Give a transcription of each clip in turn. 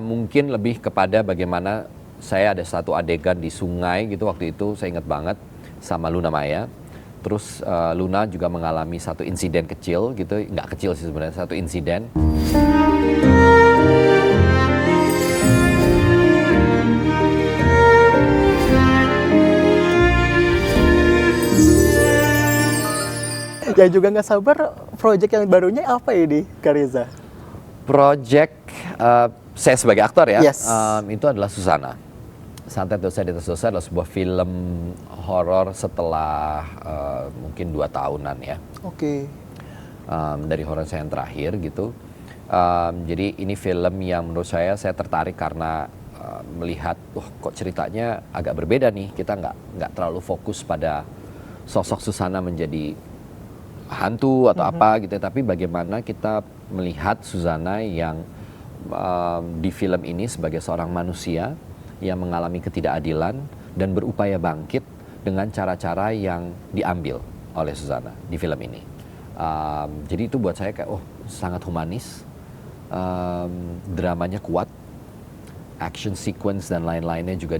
Mungkin lebih kepada bagaimana saya ada satu adegan di sungai gitu waktu itu, saya ingat banget, sama Luna Maya. Terus Luna juga mengalami satu insiden kecil gitu, nggak kecil sih sebenarnya, satu insiden. Yang juga nggak sabar, project yang barunya apa ini, Kak Reza? Project saya sebagai aktor ya, Yes. itu adalah Susana. Santet Dosa di Atas Dosa adalah sebuah film horor setelah mungkin 2 tahunan ya. Oke. Dari horor saya yang terakhir gitu. Jadi ini film yang menurut saya tertarik karena melihat, kok ceritanya agak berbeda nih. Kita nggak terlalu fokus pada sosok Susana menjadi hantu atau apa gitu, tapi bagaimana kita melihat Susana yang di film ini sebagai seorang manusia yang mengalami ketidakadilan dan berupaya bangkit dengan cara-cara yang diambil oleh Susana di film ini. Jadi itu buat saya kayak sangat humanis, dramanya kuat, action sequence dan lain-lainnya juga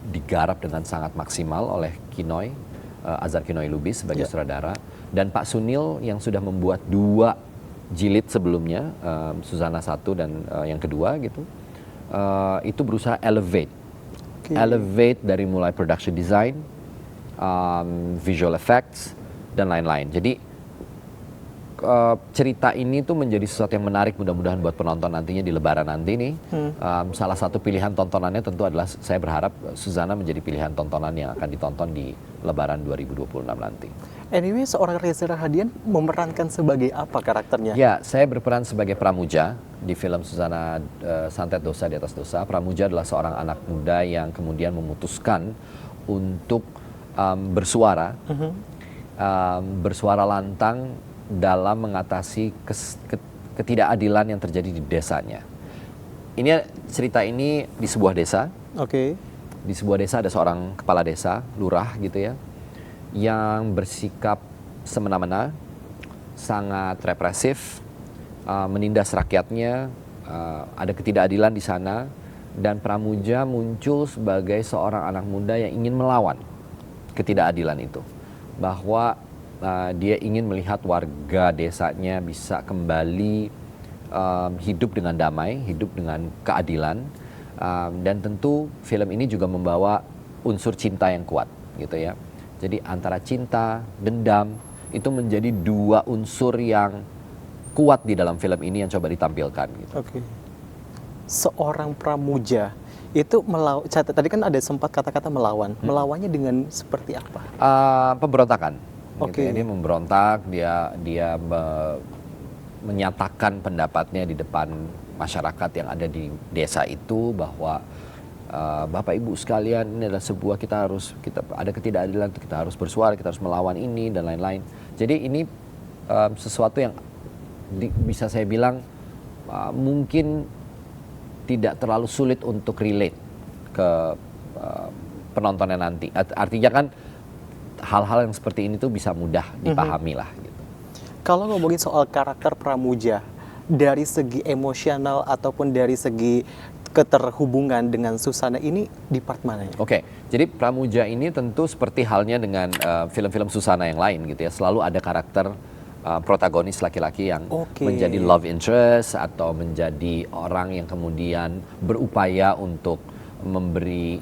digarap dengan sangat maksimal oleh Kinoy, Azhar Kinoy Lubis sebagai sutradara, dan Pak Sunil yang sudah membuat 2 jilid sebelumnya, Susana 1 dan yang kedua gitu, itu berusaha elevate dari mulai production design, visual effects dan lain-lain. Jadi cerita ini tuh menjadi sesuatu yang menarik mudah-mudahan buat penonton nantinya di Lebaran nanti nih. Salah satu pilihan tontonannya tentu adalah saya berharap Susana menjadi pilihan tontonan yang akan ditonton di Lebaran 2026 nanti. Anyway, seorang Reza Rahadian memerankan sebagai apa karakternya? Ya, saya berperan sebagai Pramuja di film Susana Santet Dosa di Atas Dosa. Pramuja adalah seorang anak muda yang kemudian memutuskan untuk bersuara lantang dalam mengatasi ketidakadilan yang terjadi di desanya. Cerita ini di sebuah desa. Oke. Di sebuah desa ada seorang kepala desa, lurah gitu ya, yang bersikap semena-mena, sangat represif, menindas rakyatnya, ada ketidakadilan di sana, dan Pramuja muncul sebagai seorang anak muda yang ingin melawan ketidakadilan itu. Bahwa dia ingin melihat warga desanya bisa kembali hidup dengan damai, hidup dengan keadilan, dan tentu film ini juga membawa unsur cinta yang kuat gitu ya. Jadi antara cinta, dendam itu menjadi 2 unsur yang kuat di dalam film ini yang coba ditampilkan gitu. Oke. Seorang Pramuja itu tadi kan ada sempat kata-kata melawan. Melawannya dengan seperti apa? Pemberontakan. Oke. Gitu. Dia memberontak, dia menyatakan pendapatnya di depan masyarakat yang ada di desa itu bahwa Bapak Ibu sekalian, ini adalah sebuah kita ada ketidakadilan, kita harus bersuara, kita harus melawan ini dan lain-lain. Jadi ini sesuatu yang bisa saya bilang mungkin tidak terlalu sulit untuk relate ke penontonnya nanti. Artinya kan hal-hal yang seperti ini tuh bisa mudah dipahami lah gitu. Kalau ngomongin soal karakter Pramuja, dari segi emosional ataupun dari segi keterhubungan dengan Susana ini di part mana ya? Oke, jadi Pramuja ini tentu seperti halnya dengan film-film Susana yang lain gitu ya. Selalu ada karakter protagonis laki-laki yang menjadi love interest atau menjadi orang yang kemudian berupaya untuk memberi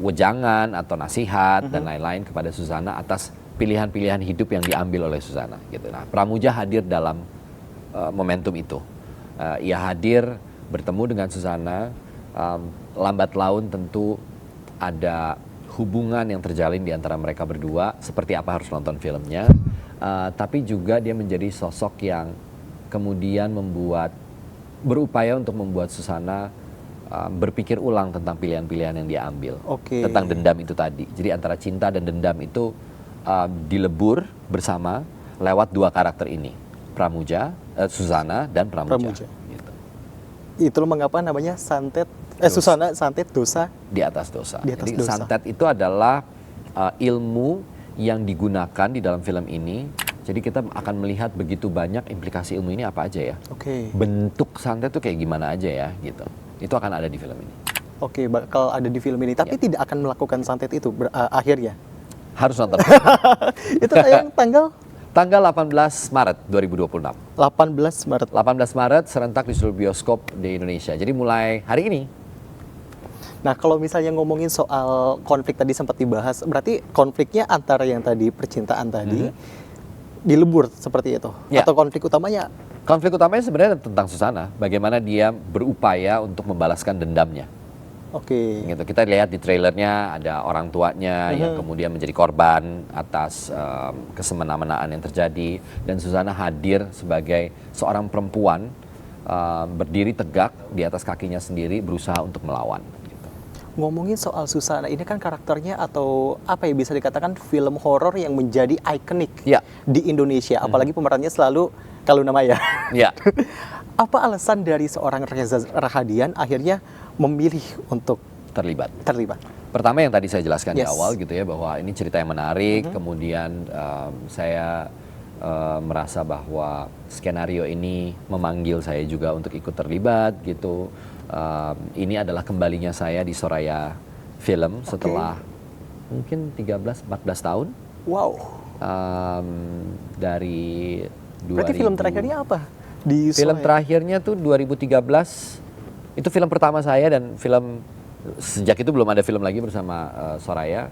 wejangan atau nasihat dan lain-lain kepada Susana atas pilihan-pilihan hidup yang diambil oleh Susana gitu. Nah, Pramuja hadir dalam momentum itu. Ia hadir bertemu dengan Susana, lambat laun tentu ada hubungan yang terjalin di antara mereka berdua, seperti apa harus nonton filmnya. Tapi juga dia menjadi sosok yang kemudian berupaya untuk membuat Susana berpikir ulang tentang pilihan-pilihan yang dia ambil, tentang dendam itu tadi. Jadi antara cinta dan dendam itu dilebur bersama lewat 2 karakter ini, Pramuja, Susana dan Pramuja. Gitu. Itulah mengapa namanya Susana Santet Dosa di Atas Dosa. Jadi dosa. Santet itu adalah ilmu yang digunakan di dalam film ini. Jadi kita akan melihat begitu banyak implikasi ilmu ini apa aja ya. Oke. Bentuk santet itu kayak gimana aja ya gitu. itu akan ada di film ini. Oke, bakal ada di film ini, tapi tidak akan melakukan santet itu akhirnya. Harus nonton. Itu tayang tanggal Tanggal 18 Maret 2026. 18 Maret. 18 Maret serentak di seluruh bioskop di Indonesia. Jadi mulai hari ini. Nah, kalau misalnya ngomongin soal konflik tadi sempat dibahas, berarti konfliknya antara yang tadi percintaan tadi dilebur seperti itu, Ya. atau konflik utamanya? Konflik utamanya sebenarnya tentang Susana, bagaimana dia berupaya untuk membalaskan dendamnya. Oke. Gitu. Kita lihat di trailernya ada orang tuanya yang kemudian menjadi korban atas kesemena-menaan yang terjadi, dan Susana hadir sebagai seorang perempuan berdiri tegak di atas kakinya sendiri berusaha untuk melawan. Gitu. Ngomongin soal Susana, ini kan karakternya atau apa ya, bisa dikatakan film horor yang menjadi ikonik Ya. di Indonesia, apalagi pemerannya selalu Luna Maya. Ya. Apa alasan dari seorang Reza Rahadian akhirnya memilih untuk Terlibat. terlibat? Pertama yang tadi saya jelaskan di Yes. awal gitu ya, bahwa ini cerita yang menarik, kemudian saya merasa bahwa skenario ini memanggil saya juga untuk ikut terlibat gitu. Ini adalah kembalinya saya di Soraya Film setelah mungkin 13-14 tahun. Wow. Dari 2000. Berarti film terakhirnya apa? Di Film Soraya? terakhirnya tuh 2013. Itu film pertama saya, dan film sejak itu belum ada film lagi bersama Soraya.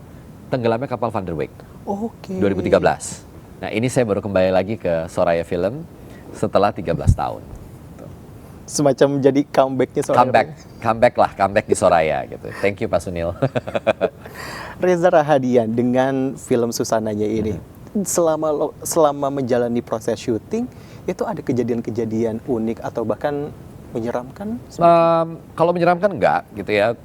Tenggelamnya Kapal Van der Wijk. Oke. 2013. Nah, ini saya baru kembali lagi ke Soraya Film setelah 13 tahun. Semacam jadi comebacknya Soraya. Comeback di Soraya gitu. Thank you Pak Sunil. Reza Rahadian dengan film Susananya ini, selama menjalani proses syuting, itu ada kejadian-kejadian unik atau bahkan menyeramkan? Kalau menyeramkan enggak gitu ya.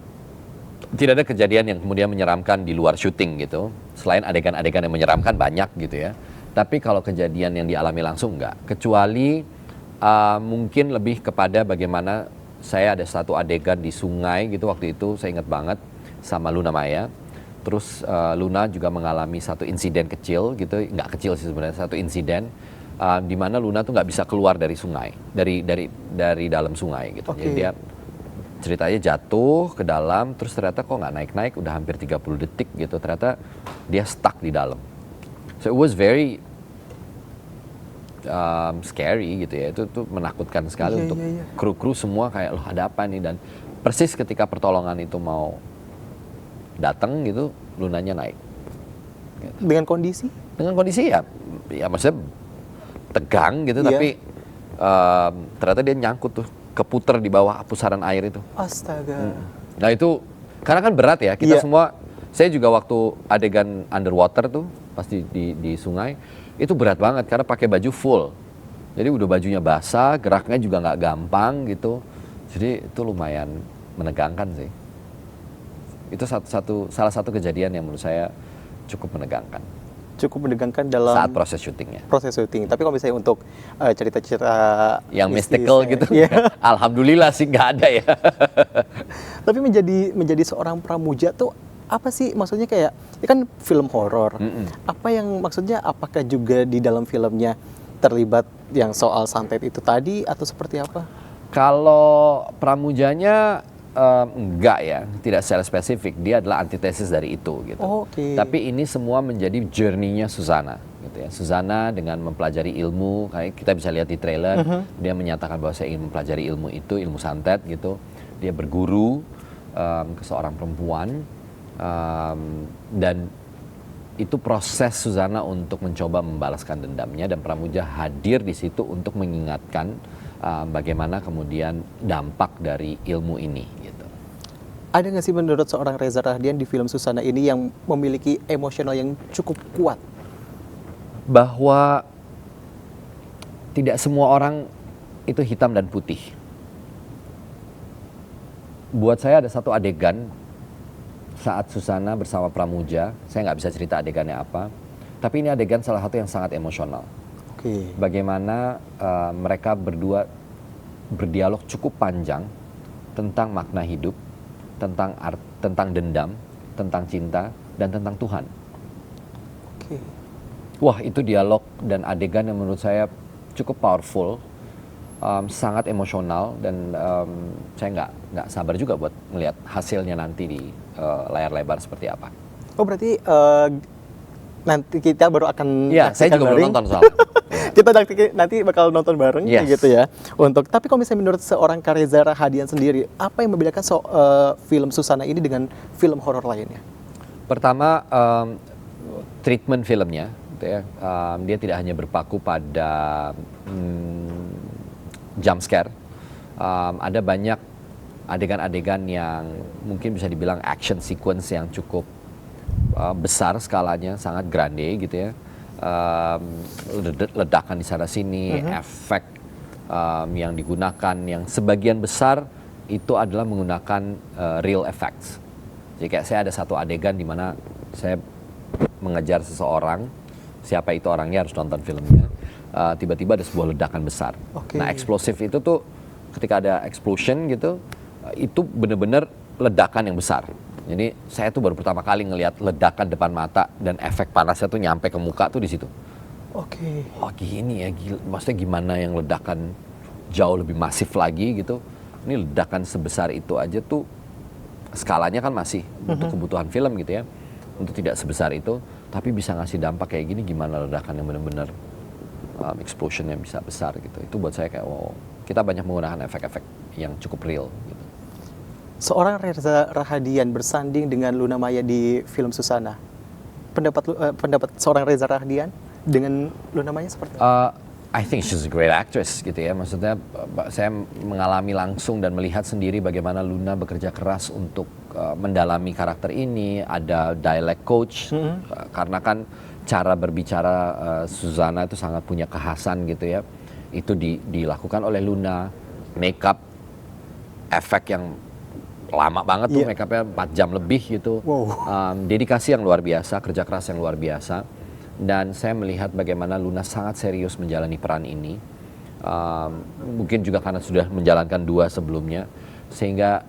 Tidak ada kejadian yang kemudian menyeramkan di luar syuting gitu. Selain adegan-adegan yang menyeramkan banyak gitu ya. Tapi kalau kejadian yang dialami langsung enggak. Kecuali mungkin lebih kepada bagaimana saya ada satu adegan di sungai gitu waktu itu, saya ingat banget, sama Luna Maya. Terus Luna juga mengalami satu insiden kecil gitu, nggak kecil sih sebenarnya, satu insiden di mana Luna tuh nggak bisa keluar dari sungai, dari dalam sungai gitu. Oke. Jadi dia ceritanya jatuh ke dalam, terus ternyata kok nggak naik-naik, udah hampir 30 detik gitu, ternyata dia stuck di dalam. So it was very scary gitu ya, itu tuh menakutkan sekali untuk kru-kru semua, kayak loh ada apa nih, dan persis ketika pertolongan itu mau datang gitu, Lunanya naik. Gitu. Dengan kondisi? Dengan kondisi ya maksudnya tegang gitu, Iya. tapi ternyata dia nyangkut tuh, keputer di bawah pusaran air itu. Astaga. Nah itu karena kan berat ya, kita Iya. semua, saya juga waktu adegan underwater tuh pasti di sungai, itu berat banget karena pakai baju full. Jadi udah bajunya basah, geraknya juga nggak gampang gitu. Jadi itu lumayan menegangkan sih. Itu salah satu kejadian yang menurut saya cukup menegangkan Cukup menegangkan dalam saat proses syutingnya. proses syuting. Tapi kalau misalnya untuk cerita-cerita Yang mistis, mystical gitu, iya. alhamdulillah sih nggak ada ya. Tapi menjadi seorang pramuja tuh apa sih maksudnya, kayak ini kan film horor. Apa yang maksudnya, apakah juga di dalam filmnya terlibat yang soal santet itu tadi atau seperti apa? Kalau pramujanya enggak ya, tidak secara spesifik, dia adalah antitesis dari itu gitu. Oke. Tapi ini semua menjadi journey-nya Susana gitu ya. Susana dengan mempelajari ilmu, kayak kita bisa lihat di trailer, dia menyatakan bahwa saya ingin mempelajari ilmu itu, ilmu santet gitu. Dia berguru ke seorang perempuan, dan itu proses Susana untuk mencoba membalaskan dendamnya, dan Pramuja hadir di situ untuk mengingatkan bagaimana kemudian dampak dari ilmu ini gitu. Ada nggak sih menurut seorang Reza Rahadian di film Susana ini yang memiliki emosional yang cukup kuat? Bahwa tidak semua orang itu hitam dan putih. Buat saya ada satu adegan saat Susana bersama Pramuja, saya nggak bisa cerita adegannya apa, tapi ini adegan salah satu yang sangat emosional. Oke. Bagaimana mereka berdua berdialog cukup panjang tentang makna hidup, tentang dendam, tentang cinta, dan tentang Tuhan. Oke. Wah, itu dialog dan adegan yang menurut saya cukup powerful, sangat emosional dan saya nggak sabar juga buat melihat hasilnya nanti di layar lebar seperti apa. Oh berarti nanti kita baru akan Iya, saya juga bareng. belum nonton soalnya. Kita nanti bakal nonton bareng Yes. gitu ya. Tapi kalau misalnya menurut seorang Kak Reza Rahadian sendiri, apa yang membedakan film Susana ini dengan film horor lainnya? Pertama, treatment filmnya, gitu ya, dia tidak hanya berpaku pada jump scare. Ada banyak adegan-adegan yang mungkin bisa dibilang action sequence yang cukup besar skalanya, sangat grande gitu ya. Ledakan di sana sini, efek yang digunakan, yang sebagian besar itu adalah menggunakan real effects. Jadi kayak saya ada satu adegan di mana saya mengejar seseorang, siapa itu orangnya harus nonton filmnya. Tiba-tiba ada sebuah ledakan besar. Okay. Nah, eksplosif itu tuh ketika ada explosion gitu, itu benar-benar ledakan yang besar. Jadi saya tuh baru pertama kali ngelihat ledakan depan mata dan efek panasnya tuh nyampe ke muka tuh di situ. Oke. Oh gini ya, maksudnya gimana yang ledakan jauh lebih masif lagi gitu. Ini ledakan sebesar itu aja tuh skalanya kan masih untuk kebutuhan film gitu ya. Untuk tidak sebesar itu, tapi bisa ngasih dampak kayak gini, gimana ledakan yang benar-benar explosion yang bisa besar gitu. Itu buat saya kayak wow, kita banyak menggunakan efek-efek yang cukup real gitu. Seorang Reza Rahadian bersanding dengan Luna Maya di film Susana. Pendapat seorang Reza Rahadian dengan Luna Maya seperti apa? I think she's a great actress gitu ya. Maksudnya saya mengalami langsung dan melihat sendiri bagaimana Luna bekerja keras untuk mendalami karakter ini. Ada dialect coach karena kan cara berbicara Susana itu sangat punya kekhasan gitu ya. Itu dilakukan oleh Luna. Makeup, efek yang lama banget tuh, makeupnya 4 jam lebih gitu. Wow. Dedikasi yang luar biasa, kerja keras yang luar biasa. Dan saya melihat bagaimana Luna sangat serius menjalani peran ini. Mungkin juga karena sudah menjalankan 2 sebelumnya, sehingga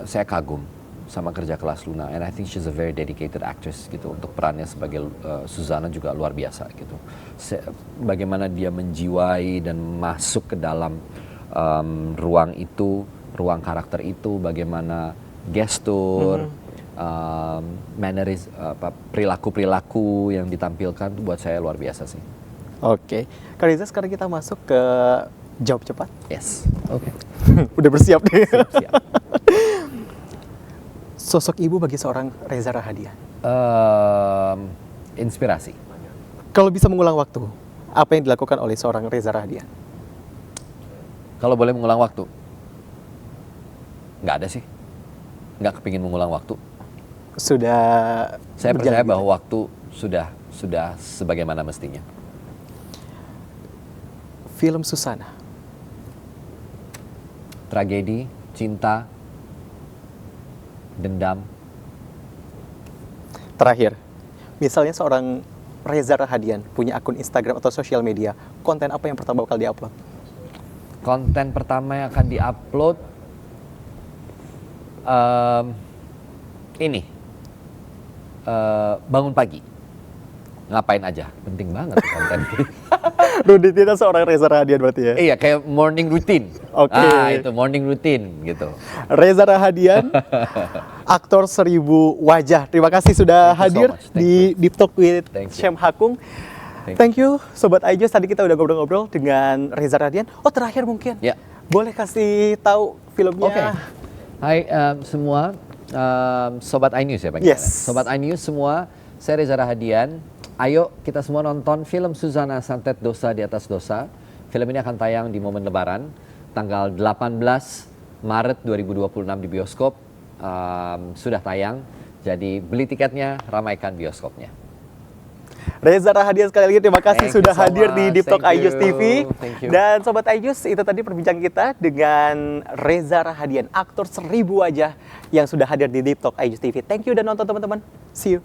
saya kagum sama kerja keras Luna. And I think she's a very dedicated actress gitu. Untuk perannya sebagai Susana juga luar biasa gitu. Bagaimana dia menjiwai dan masuk ke dalam ruang itu, ruang karakter itu, bagaimana gestur, perilaku-perilaku yang ditampilkan itu buat saya luar biasa sih. Oke. Kak Reza, sekarang kita masuk ke jawab cepat. Yes. Oke. Udah bersiap deh. Siap. Sosok ibu bagi seorang Reza Rahadian. Inspirasi. Kalau bisa mengulang waktu, apa yang dilakukan oleh seorang Reza Rahadian? Kalau boleh mengulang waktu, nggak ada sih. Nggak kepingin mengulang waktu. Sudah. Saya percaya berjalan bahwa waktu sudah sebagaimana mestinya. Film Susana. Tragedi, cinta, dendam. Terakhir, misalnya seorang Reza Rahadian punya akun Instagram atau sosial media, konten apa yang pertama bakal diupload? Konten pertama yang akan diupload bangun pagi, ngapain aja, penting banget konten. Rutinitas seorang Reza Rahadian berarti ya? Iya, kayak morning routine. Oke. Itu morning routine gitu. Reza Rahadian, aktor 1000 wajah. Terima kasih sudah Thank you so hadir much. Thank di Deep Talk with Thank you. Syam Hakung. Thank you, Sobat iJoss. Tadi kita udah ngobrol-ngobrol dengan Reza Rahadian. Oh, terakhir mungkin. Ya. Boleh kasih tahu filmnya? Oke. Hai semua, Sobat iNews ya panggilnya. Yes. Sobat iNews semua, saya Reza Rahadian. Ayo kita semua nonton film Susana Santet Dosa di Atas Dosa. Film ini akan tayang di momen Lebaran, tanggal 18 Maret 2026 di bioskop. Sudah tayang, jadi beli tiketnya, ramaikan bioskopnya. Reza Rahadian sekali lagi terima kasih Thank you sudah so hadir di much. Deep Talk Thank iJoss you. TV. Thank you. Dan Sobat iJoss, itu tadi perbincangan kita dengan Reza Rahadian, aktor 1000 wajah yang sudah hadir di Deep Talk iJoss TV. Thank you dan nonton teman-teman. See you.